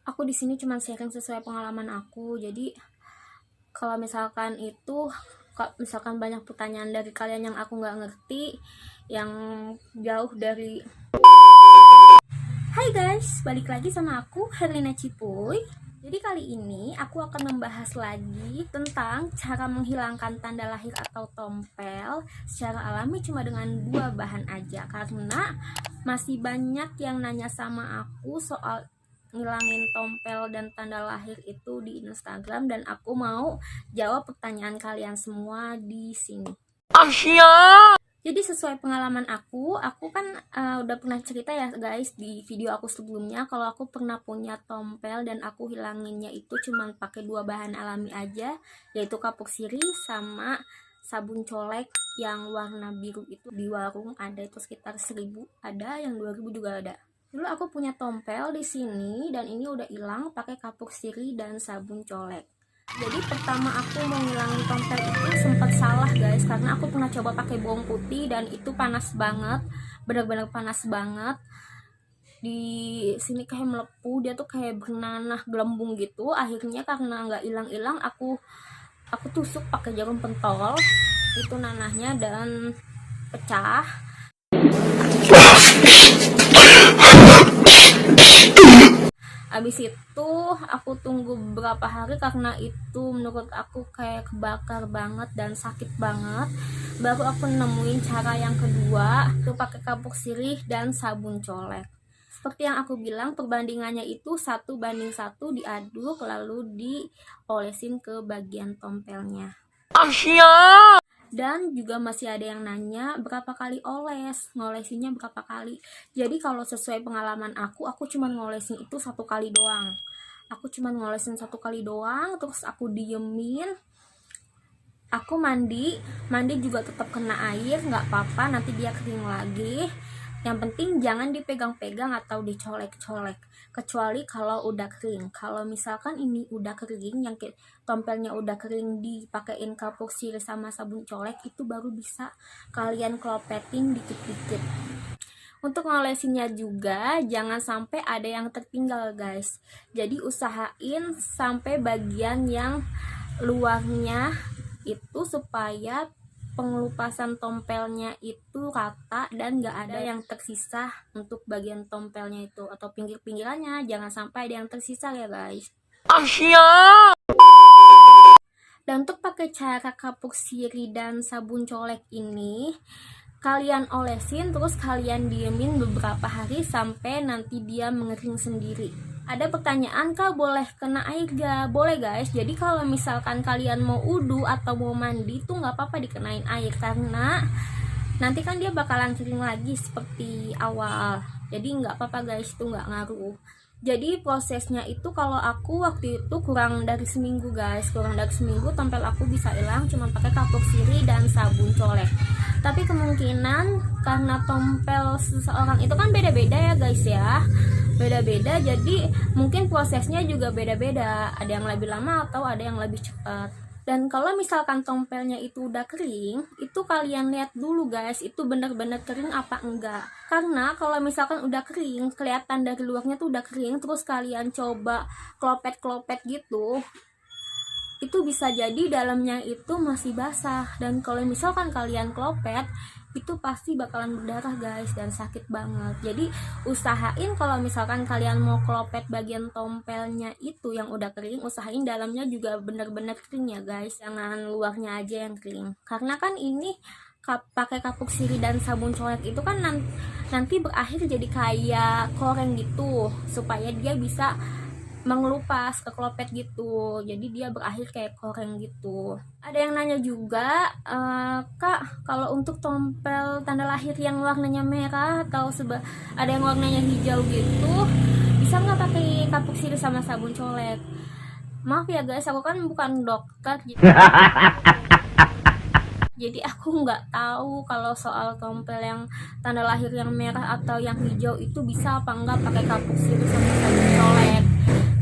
Aku di sini cuma sharing sesuai pengalaman aku. Jadi kalau misalkan misalkan banyak pertanyaan dari kalian yang aku nggak ngerti, yang jauh dari. Hai guys, balik lagi sama aku Herlina Cipuy. Jadi kali ini aku akan membahas lagi tentang cara menghilangkan tanda lahir atau tompel secara alami cuma dengan 2 bahan aja, karena masih banyak yang nanya sama aku soal ngilangin tompel dan tanda lahir itu di Instagram, dan aku mau jawab pertanyaan kalian semua di sini. Jadi sesuai pengalaman aku kan udah pernah cerita ya guys di video aku sebelumnya, kalau aku pernah punya tompel dan aku hilanginnya itu cuma pakai 2 bahan alami aja, yaitu kapur sirih sama sabun colek yang warna biru. Itu di warung ada, itu sekitar 1000, ada yang 2000 juga ada. Dulu aku punya tompel di sini dan ini udah hilang pakai kapur sirih dan sabun colek. Jadi pertama aku mau ngilangin tompel itu sempat salah guys, karena aku pernah coba pakai bawang putih dan itu panas banget, benar-benar panas banget. Di sini kayak melepuh, dia tuh kayak bernanah gelembung gitu. Akhirnya karena nggak hilang-hilang, aku tusuk pakai jarum pentol itu nanahnya dan pecah. Abis itu aku tunggu beberapa hari karena itu menurut aku kayak kebakar banget dan sakit banget. Baru aku nemuin cara yang kedua, itu pakai kapur sirih dan sabun colek. Seperti yang aku bilang, perbandingannya itu 1:1, diaduk lalu diolesin ke bagian tompelnya. Dan juga masih ada yang nanya berapa kali ngolesinnya berapa kali. Jadi kalau sesuai pengalaman aku cuma ngolesin itu 1 kali doang. Aku cuma ngolesin 1 kali doang, terus aku diemin. Aku mandi juga tetap kena air, nggak apa-apa, nanti dia kering lagi. Yang penting jangan dipegang-pegang atau dicolek-colek, kecuali kalau udah kering. Kalau misalkan ini udah kering, yang tompelnya udah kering, dipakein kapur sirih sama sabun colek, itu baru bisa kalian klopetin dikit-dikit. Untuk ngolesinnya juga jangan sampai ada yang tertinggal guys. Jadi usahain sampai bagian yang luarnya itu supaya pengelupasan tompelnya itu rata dan gak ada yang tersisa untuk bagian tompelnya itu, atau pinggir-pinggirannya jangan sampai ada yang tersisa ya guys. Dan untuk pakai cara kapur sirih dan sabun colek ini, kalian olesin terus kalian diemin beberapa hari sampai nanti dia mengering sendiri. Ada pertanyaan, kak boleh kena air gak? Boleh guys. Jadi kalau misalkan kalian mau wudu atau mau mandi tuh nggak apa-apa dikenain air, karena nanti kan dia bakalan kering lagi seperti awal. Jadi nggak apa-apa guys, itu nggak ngaruh. Jadi prosesnya itu kalau aku waktu itu kurang dari seminggu guys, tompel aku bisa hilang cuma pakai kapur sirih dan sabun colek. Tapi kemungkinan karena tompel seseorang itu kan beda-beda ya guys ya, beda-beda, jadi mungkin prosesnya juga beda-beda, ada yang lebih lama atau ada yang lebih cepat. Dan kalau misalkan tompelnya itu udah kering, itu kalian lihat dulu guys, itu benar-benar kering apa enggak. Karena kalau misalkan udah kering, kelihatan dari luarnya tuh udah kering, terus kalian coba klopet-klopet gitu, itu bisa jadi dalamnya itu masih basah. Dan kalau misalkan kalian klopet, itu pasti bakalan berdarah guys dan sakit banget. Jadi usahain kalau misalkan kalian mau klopet bagian tompelnya itu yang udah kering, usahain dalamnya juga benar-benar kering ya guys, jangan luarnya aja yang kering. Karena kan ini pakai kapur sirih dan sabun colek itu kan nanti berakhir jadi kayak koreng gitu, supaya dia bisa mengelupas ke klopet gitu, jadi dia berakhir kayak koreng gitu. Ada yang nanya juga, kak kalau untuk tompel tanda lahir yang warnanya merah atau ada yang warnanya hijau gitu, bisa nggak pakai kapur sirih sama sabun colek? Maaf ya guys, aku kan bukan dokter jadi aku nggak tahu kalau soal tompel yang tanda lahir yang merah atau yang hijau itu bisa apa enggak pakai kapur sirih sama sabun colek.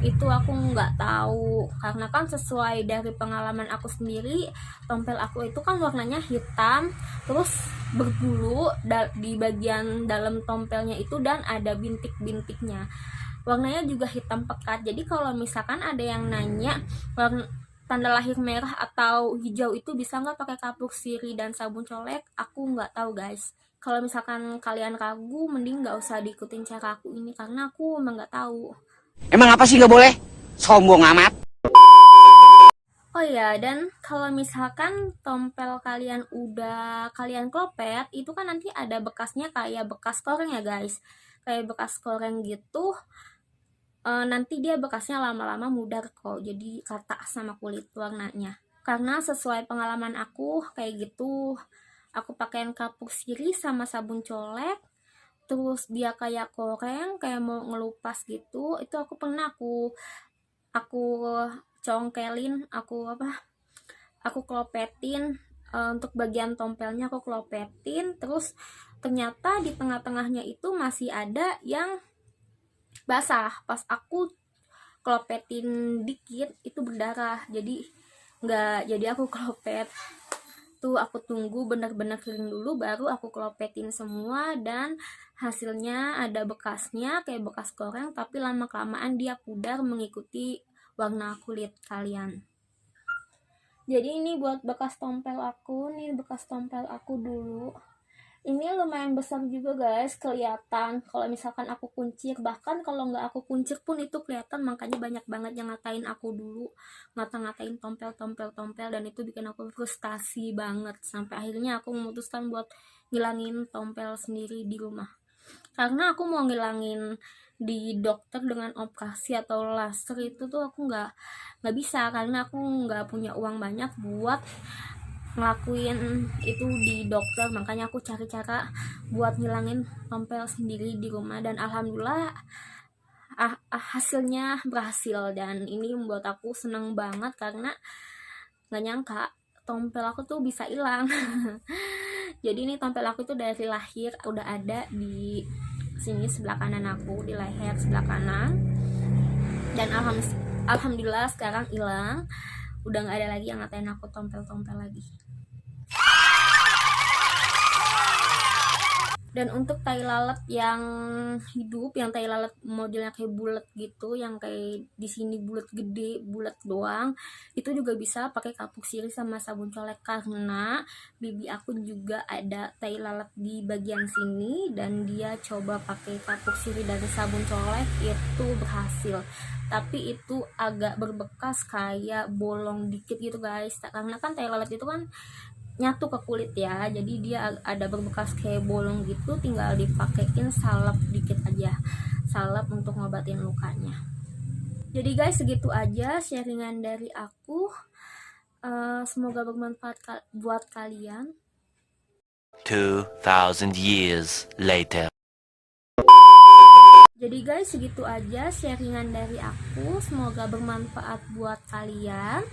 Itu aku nggak tahu, karena kan sesuai dari pengalaman aku sendiri, tompel aku itu kan warnanya hitam terus berbulu di bagian dalam tompelnya itu dan ada bintik-bintiknya. warnanya juga hitam pekat. Jadi kalau misalkan ada yang nanya warna tanda lahir merah atau hijau itu bisa nggak pakai kapur sirih dan sabun colek, aku nggak tahu guys. Kalau misalkan kalian ragu, mending nggak usah diikutin cara aku ini karena aku emang nggak tahu. Emang apa sih nggak boleh? Sombong amat. Oh ya, dan kalau misalkan tompel kalian udah kalian klopet, itu kan nanti ada bekasnya kayak bekas koreng ya guys. Kayak bekas koreng gitu, nanti dia bekasnya lama-lama mudar kok. Jadi rata sama kulit warnanya. Karena sesuai pengalaman aku kayak gitu, aku pakaiin kapur sirih sama sabun colek, terus dia kayak koreng, kayak mau ngelupas gitu. Itu aku pernah aku congkelin, aku klopetin, untuk bagian tompelnya aku klopetin, terus ternyata di tengah-tengahnya itu masih ada yang basah. Pas aku klopetin dikit itu berdarah, jadi nggak jadi aku klopet tuh, aku tunggu benar-benar kering dulu baru aku klopetin semua, dan hasilnya ada bekasnya kayak bekas goreng, tapi lama kelamaan dia pudar mengikuti warna kulit kalian. Jadi ini buat bekas tompel aku, nih bekas tompel aku dulu. Ini lumayan besar juga guys, kelihatan kalau misalkan aku kuncir. Bahkan kalau nggak aku kuncir pun itu kelihatan, makanya banyak banget yang ngatain aku dulu, ngata-ngatain tompel, dan itu bikin aku frustasi banget. Sampai akhirnya aku memutuskan buat ngilangin tompel sendiri di rumah. Karena aku mau ngilangin di dokter dengan operasi atau laser itu tuh aku nggak bisa, karena aku nggak punya uang banyak buat ngelakuin itu di dokter. Makanya aku cari cara buat ngilangin tompel sendiri di rumah, dan alhamdulillah hasilnya berhasil, dan ini membuat aku senang banget karena nggak nyangka tompel aku tuh bisa hilang. Jadi ini tompel aku tuh dari lahir udah ada di sini sebelah kanan aku, di leher sebelah kanan, dan alhamdulillah sekarang hilang, udah nggak ada lagi yang ngatain aku tompel-tompel lagi. Dan untuk tai lalat yang hidup, yang tai lalat modelnya kayak bulat gitu, yang kayak di sini bulat gede, bulat doang, itu juga bisa pakai kapur sirih sama sabun colek. Karena bibi aku juga ada tai lalat di bagian sini, dan dia coba pakai kapur sirih dan sabun colek, itu berhasil. Tapi itu agak berbekas kayak bolong dikit gitu guys, karena kan tai lalat itu kan nyatu ke kulit ya, jadi dia ada berbekas kayak bolong gitu, tinggal dipakein salep dikit aja, salep untuk ngobatin lukanya. Jadi guys, segitu aja sharingan dari aku. Semoga bermanfaat buat kalian. 2000 years later. Jadi guys, segitu aja sharingan dari aku, semoga bermanfaat buat kalian.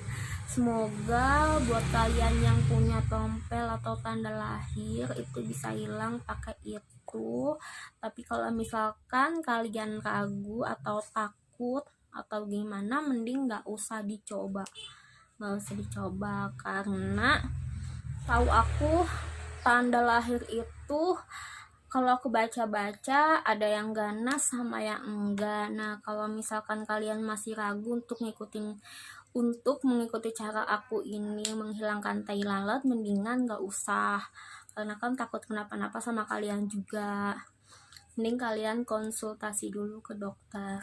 Semoga buat kalian yang punya tompel atau tanda lahir itu bisa hilang pakai itu. Tapi kalau misalkan kalian ragu atau takut atau gimana, mending nggak usah dicoba. Karena tahu aku tanda lahir itu, kalau aku baca-baca ada yang ganas sama yang enggak. Nah, kalau misalkan kalian masih ragu untuk mengikuti cara aku ini menghilangkan tai lalat, mendingan nggak usah, karena kan takut kenapa-napa sama kalian juga. Mending kalian konsultasi dulu ke dokter.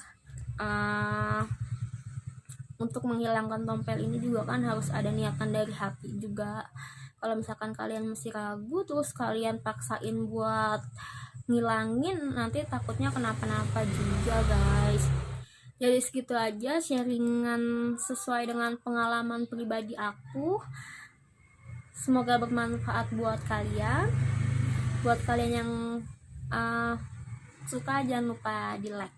Untuk menghilangkan tompel ini juga kan harus ada niatan dari hati juga. Kalau misalkan kalian masih ragu terus kalian paksain buat ngilangin, nanti takutnya kenapa-napa juga guys. Jadi segitu aja sharingan sesuai dengan pengalaman pribadi aku. Semoga bermanfaat buat kalian. Buat kalian yang suka, jangan lupa di like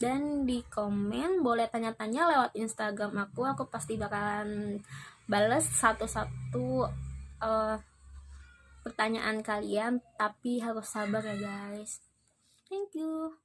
dan di komen. Boleh tanya-tanya lewat Instagram aku pasti bakalan bales satu-satu pertanyaan kalian, tapi harus sabar ya guys. Thank you.